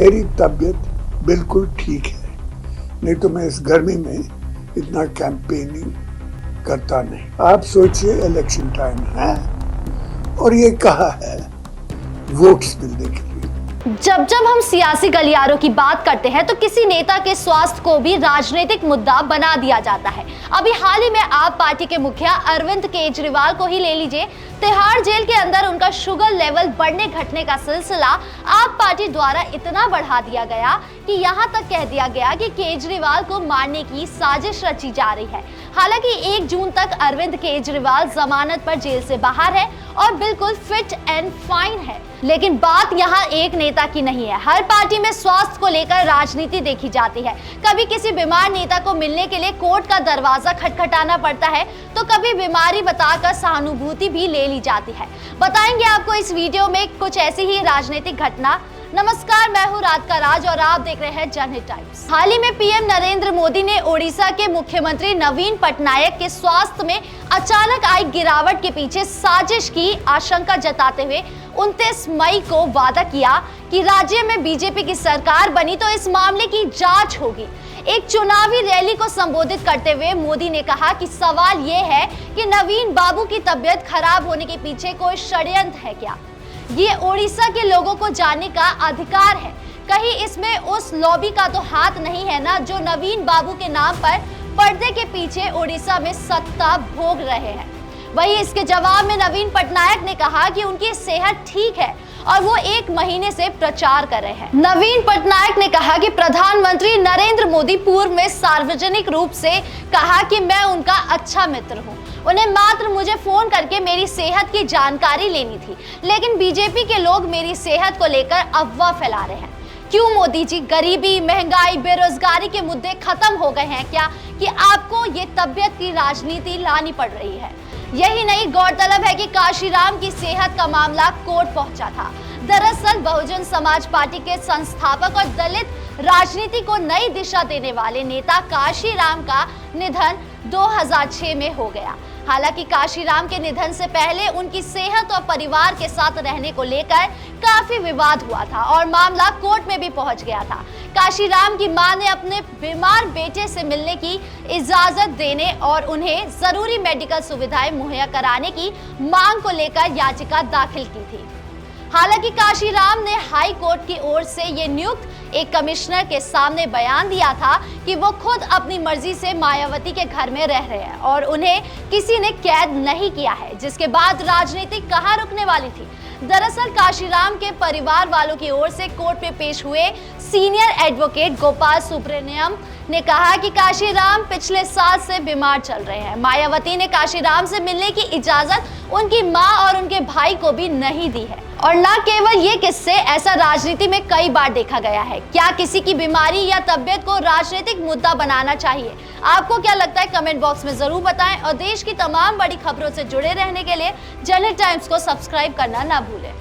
मेरी तबीयत बिल्कुल ठीक है, नहीं तो मैं इस गर्मी में इतना कैंपेनिंग करता नहीं। आप सोचिए, इलेक्शन टाइम है और ये कहा है वोट्स मिलने के लिए। जब जब हम सियासी गलियारों की बात करते हैं तो किसी नेता के स्वास्थ्य को भी राजनीतिक मुद्दा बना दिया जाता है। अभी हाल ही में आप पार्टी के मुखिया अरविंद केजरीवाल को ही ले लीजिए। तिहाड़ जेल के अंदर उनका शुगर लेवल बढ़ने घटने का सिलसिला आप पार्टी द्वारा इतना बढ़ा दिया गया कि यहां तक कह दिया गया कि केजरीवाल को मारने की साजिश रची जा रही है। हालांकि 1 जून तक अरविंद केजरीवाल जमानत पर जेल से बाहर है और बिल्कुल फिट एंड फाइन है। लेकिन बात यहाँ एक नेता की नहीं है। हर पार्टी में स्वास्थ्य को लेकर राजनीति देखी जाती है। कभी किसी बीमार नेता को मिलने के लिए कोर्ट का दरवाजा खटखटाना पड़ता है, तो कभी बीमारी बताकर सहानुभूति भी ले ली जाती है। बताएंगे आपको इस वीडियो में कुछ ऐसी ही राजनीतिक घटना। नमस्कार, मैं हूं राधिका राज और आप देख रहे हैं जनहित टाइम्स। हाल ही में पीएम नरेंद्र मोदी ने ओडिशा के मुख्यमंत्री नवीन पटनायक के स्वास्थ्य में अचानक आई गिरावट के पीछे साजिश की आशंका जताते हुए 29 मई को वादा किया कि राज्य में बीजेपी की सरकार बनी तो इस मामले की जांच होगी। एक चुनावी रैली को संबोधित करते हुए मोदी ने कहा कि सवाल ये है कि नवीन बाबू की तबीयत खराब होने के पीछे कोई षड्यंत्र है क्या? ये ओडिशा के लोगों को जानने का अधिकार है। कहीं इसमें उस लॉबी का तो हाथ नहीं है ना, जो नवीन बाबू के नाम पर पर्दे के पीछे ओडिशा में सत्ता भोग रहे हैं। वहीं इसके जवाब में नवीन पटनायक ने कहा कि उनकी सेहत ठीक है और वो 1 महीने से प्रचार कर रहे हैं। नवीन पटनायक ने कहा कि प्रधानमंत्री नरेंद्र मोदी पूर्व में सार्वजनिक रूप से कहा कि मैं उनका अच्छा मित्र हूं। उन्हें मात्र मुझे फोन करके मेरी सेहत की जानकारी लेनी थी, लेकिन बीजेपी के लोग मेरी सेहत को लेकर अफवाह फैला रहे हैं। क्यों मोदी जी? गरीबी, महंगाई, बेरोजगारी के मुद्दे खत्म हो गए हैं क्या कि आपको ये तबियत की राजनीति लानी पड़ रही है? यही नहीं, गौरतलब है कि काशीराम की सेहत का मामला कोर्ट पहुंचा था। दरअसल बहुजन समाज पार्टी के संस्थापक और दलित राजनीति को नई दिशा देने वाले नेता काशीराम का निधन 2006 में हो गया। हालांकि काशीराम के निधन से पहले उनकी सेहत और परिवार के साथ रहने को लेकर काफी विवाद हुआ था और मामला कोर्ट में भी पहुंच गया था। काशीराम की मां ने अपने बीमार बेटे से मिलने की इजाजत देने और उन्हें जरूरी मेडिकल सुविधाएं मुहैया कराने की मांग को लेकर याचिका दाखिल की थी। हालांकि काशीराम ने हाई कोर्ट की ओर से ये नियुक्त एक कमिश्नर के सामने बयान दिया था कि वो खुद अपनी मर्जी से मायावती के घर में रह रहे हैं और उन्हें किसी ने कैद नहीं किया है, जिसके बाद राजनीति कहां रुकने वाली थी। दरअसल काशीराम के परिवार वालों की ओर से कोर्ट में पेश हुए सीनियर एडवोकेट गोपाल सुब्रमण्यम ने कहा कि काशीराम पिछले साल से बीमार चल रहे हैं। मायावती ने काशीराम से मिलने की इजाजत उनकी मां और उनके भाई को भी नहीं दी है। और न केवल ये किस्से, ऐसा राजनीति में कई बार देखा गया है। क्या किसी की बीमारी या तबियत को राजनीतिक मुद्दा बनाना चाहिए? आपको क्या लगता है? कमेंट बॉक्स में जरूर बताएं और देश की तमाम बड़ी खबरों से जुड़े रहने के लिए जनहित टाइम्स को सब्सक्राइब करना ना भूलें।